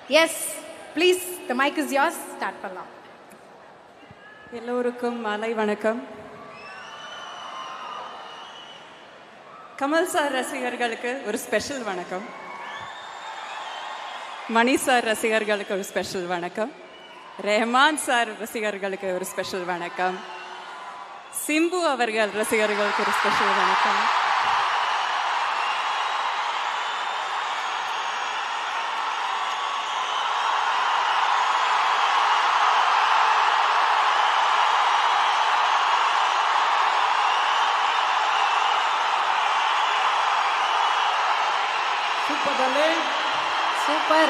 Yes, please, the mic is yours. Start பண்ணலாம். எல்லோருக்கும் மாலை வணக்கம். கமல் சார் ரசிகர்களுக்கு ஒரு ஸ்பெஷல் வணக்கம். மணி சார் ரசிகர்களுக்கு ஒரு ஸ்பெஷல் வணக்கம். ரெஹ்மான் சார் ரசிகர்களுக்கு ஒரு ஸ்பெஷல் வணக்கம். சிம்பு அவர்கள் ரசிகர்களுக்கு ஒரு ஸ்பெஷல் வணக்கம். Super.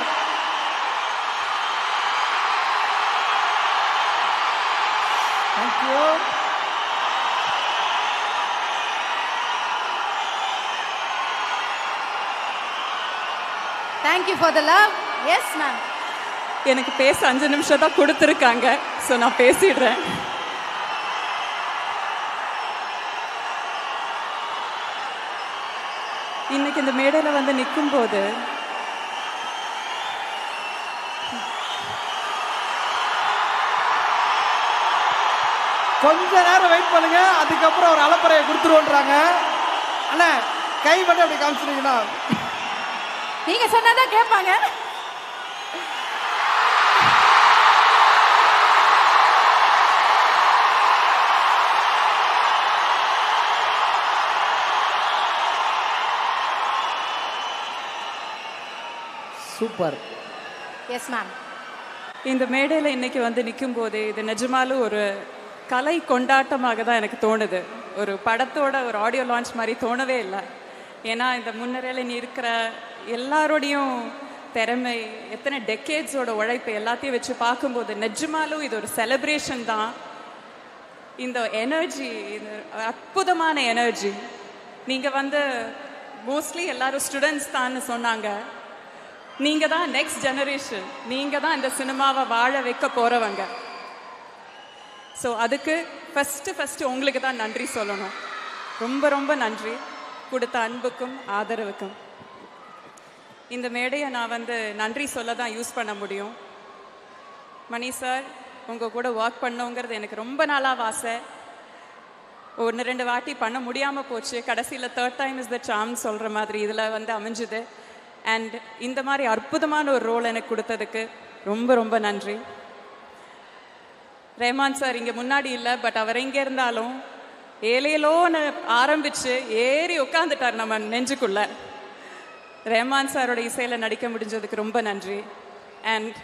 Thank you. Thank you for the love. Yes, ma'am. எனக்கு பேச 5 நிமிஷம் தான் கொடுத்துருக்காங்க. ஸோ நான் பேசிடுறேன். இன்னைக்கு இந்த மேடையில் வந்து நிற்கும் போது கொஞ்ச நேரம் வெயிட் பண்ணுங்க, அதுக்கப்புறம் ஒரு அலப்பறையை கொடுத்துருவோன்றாங்க. அண்ணா கை மட்டும் அப்படி காமிச்சிட்டீங்கன்னா நீங்க சொன்னதான் கேட்பாங்க. சூப்பர். Yes ma'am. இந்த மேடையில் இன்னைக்கு வந்து நிற்கும் போது இது நிஜமாலும் ஒரு கலை கொண்டாட்டமாக தான் எனக்கு தோணுது. ஒரு படத்தோட ஒரு ஆடியோ லான்ச் மாதிரி தோணவே இல்லை. ஏன்னா இந்த முன்னரையில் நீ இருக்கிற எல்லாரோடையும் திறமை, எத்தனை டெக்கேட்ஸோட உழைப்பு எல்லாத்தையும் வச்சு பார்க்கும்போது நிஜமாலும் இது ஒரு செலிப்ரேஷன் தான். இந்த எனர்ஜி, இந்த அற்புதமான எனர்ஜி. நீங்கள் வந்து மோஸ்ட்லி எல்லாரும் ஸ்டூடெண்ட்ஸ் தான் சொன்னாங்க. நீங்கள் தான் நெக்ஸ்ட் ஜெனரேஷன், நீங்கள் தான் இந்த சினிமாவை வாழ வைக்க போகிறவங்க. ஸோ அதுக்கு ஃபஸ்ட்டு உங்களுக்கு தான் நன்றி சொல்லணும். ரொம்ப ரொம்ப நன்றி கொடுத்த அன்புக்கும் ஆதரவுக்கும். இந்த மேடையை நான் வந்து நன்றி சொல்ல தான் யூஸ் பண்ண முடியும். மணி சார், உங்கள் கூட ஒர்க் பண்ணோங்கிறது எனக்கு ரொம்ப நாளாக ஆசை. 1-2 வாட்டி பண்ண முடியாமல் போச்சு. கடைசியில் 3rd time is the charm சொல்கிற மாதிரி இதில் வந்து அமைஞ்சுது. அண்ட் இந்த மாதிரி அற்புதமான ஒரு ரோல் எனக்கு கொடுத்ததுக்கு ரொம்ப ரொம்ப நன்றி. ரெஹ்மான் சார் இங்கே முன்னாடி இல்லை, பட் அவர் எங்கே இருந்தாலும் ஏலேலோன்னு ஆரம்பித்து ஏறி உட்காந்துட்டார் நம்ம நெஞ்சுக்குள்ள. ரெஹ்மான் சாரோட இசையில் நடிக்க முடிஞ்சதுக்கு ரொம்ப நன்றி. And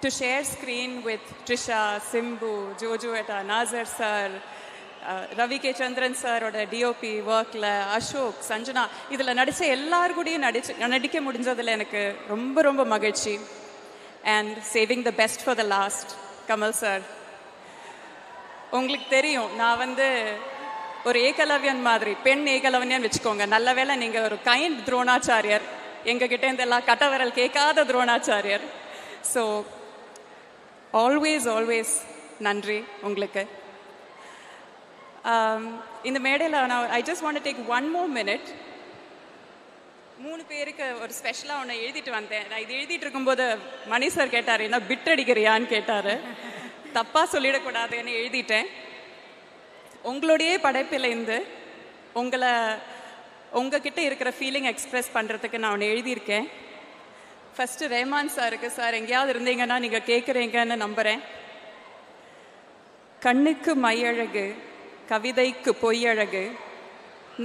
to share screen with Trisha, Simbu, ஜோஜுவேட்டா, நாசர் சார், ரவி கே சந்திரன் சாரோட டிஓபி ஒர்க்கில், அசோக், சஞ்சனா, இதில் நடித்த எல்லாரு கூடயும் நடிக்க முடிஞ்சதில் எனக்கு ரொம்ப ரொம்ப மகிழ்ச்சி. And saving the best for the last, Kamal sir. உங்களுக்கு தெரியும், நான் வந்து ஒரு ஏகலவ்யன் மாதிரி, பெண் ஏகலவ்யன் வச்சுக்கோங்க. நல்ல வேளை நீங்கள் ஒரு கைண்ட் துரோணாச்சாரியர், எங்ககிட்டேருந்து எல்லாம் கட்டவரல் கேட்காத துரோணாச்சாரியர். ஸோ ஆல்வேஸ் நன்றி உங்களுக்கு. இந்த மேடையில் நான் I just want to take 1 more minute. 3 பேருக்கு ஒரு ஸ்பெஷலாக ஒன்று எழுதிட்டு வந்தேன். நான் இது எழுதிட்டு இருக்கும்போது மணி சார் கேட்டார், என்ன பிட் அடிக்கிறியான்னு கேட்டார். தப்பாக சொல்லிடக்கூடாதுன்னு எழுதிட்டேன். உங்களுடைய படைப்பில் இருந்து உங்ககிட்ட இருக்கிற ஃபீலிங் எக்ஸ்ப்ரெஸ் பண்ணுறதுக்கு நான் ஒன்று எழுதியிருக்கேன். ஃபஸ்ட்டு ரெஹ்மான் சாருக்கு, சார் எங்கேயாவது இருந்தீங்கன்னா நீங்கள் கேட்குறீங்கன்னு நம்புகிறேன். கண்ணுக்கு மையழகு, கவிதைக்கு பொய்யழகு,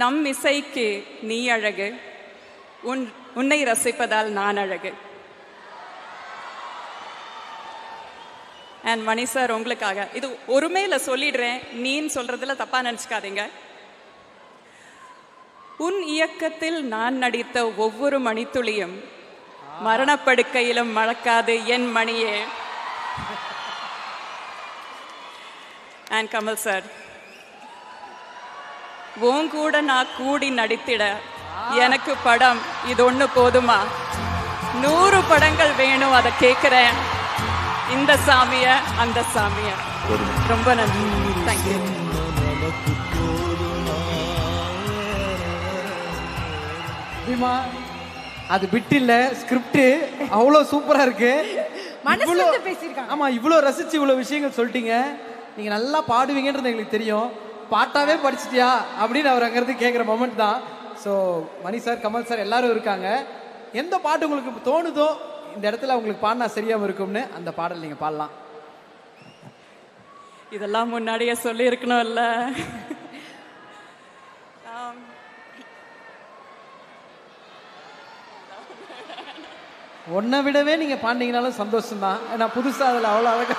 நம் இசைக்கு நீ அழகு, உன்னை ரசிப்பதால் நான் அழகு. அண்ட் மணி சார், உங்களுக்காக இது ஒருமையில சொல்லிடுறேன், நீன்னு சொல்றதுல தப்பா நினைச்சுக்காதீங்க. உன் இயக்கத்தில் நான் நடித்த ஒவ்வொரு மணித்துளியும் மரணப்படுக்கையிலும் மறக்காது என் மணியே. அண்ட் கமல் சார், உன் கூட நான் கூடி நடித்திட எனக்கு படம் இது ஒன்று போதுமா? 100 படங்கள் வேணும், அதை கேட்குறேன். இந்த சாமிய அந்த சாமிய. ரொம்ப நன்றி. தேங்க்யூ. பீமா, அது பிட் இல்ல ஸ்கிரிப்ட். அவ்வளோ சூப்பரா இருக்கு. மனசுல இருந்து பேசிருக்காங்க. ஆமா, இவ்வளோ ரசிச்சு இவ்வளோ விஷயங்கள் சொல்லிட்டீங்க. நீங்க நல்லா பாடுவீங்கன்றது எங்களுக்கு தெரியும். பாட்டாவே படிச்சிட்டியா அப்படின்னு அவர் அங்கிருந்து கேட்குற மொமெண்ட் தான். ஸோ மணி சார், கமல் சார் எல்லாரும் இருக்காங்க. எந்த பாட்டு உங்களுக்கு தோணுதோ இந்த இடத்துல உங்களுக்கு பாடினா சரியாம இருக்கும்னு அந்த பாடல் நீங்க பாடலாம். இதெல்லாம் முன்னாடியே சொல்லி இருக்கணும்ல. ஒன்றை விடவே நீங்க பாண்டிங்கனாலும் சந்தோஷம் தான். ஏன்னா புதுசா அதில் அவ்வளோ அழகா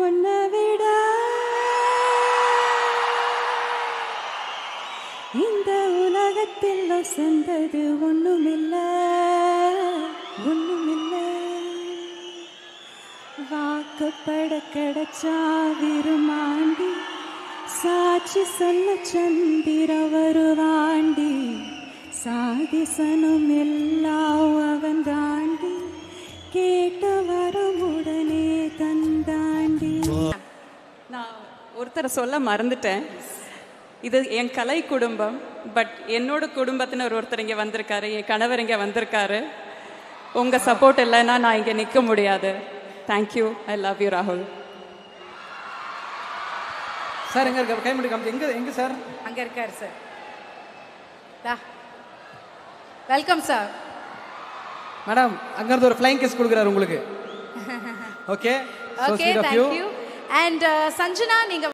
உன்னை விட இந்த உலகத்தில் சொந்தது ஒண்ணுமில்ல, ஒண்ணுமில்ல. வாக்கப்பட கிடைச்சா விருமாண்டி, சாட்சி சொல்ல சந்திர வருவாண்டி, சாதிசனும் எல்லாம் அவன் தாண்டி, கேட்ட வரமுடனே தந்தாண்டி. நான் ஒருத்தரை சொல்ல மறந்துட்டேன். இது என் கலை குடும்பம். பட் என்னோட குடும்பத்தினர் ஒருத்தர் இங்கே வந்திருக்காரு, என் கணவர் இங்கே வந்திருக்காரு. உங்கள் சப்போர்ட் இல்லைன்னா நான் இங்கே நிற்க முடியாது. தேங்க்யூ. ஐ லவ் யூ ராகுல். சார் எங்க இருக்க? கைமடி காமிச்சு. எங்க எங்க சார்? அங்க இருக்காரு சார். Welcome sir. மேடம் அங்க இருந்து ஒரு ஃப்ளைங் கிஸ் கொடுக்குறாரு உங்களுக்கு. Okay, okay, thank you. And Sanjana, நீங்க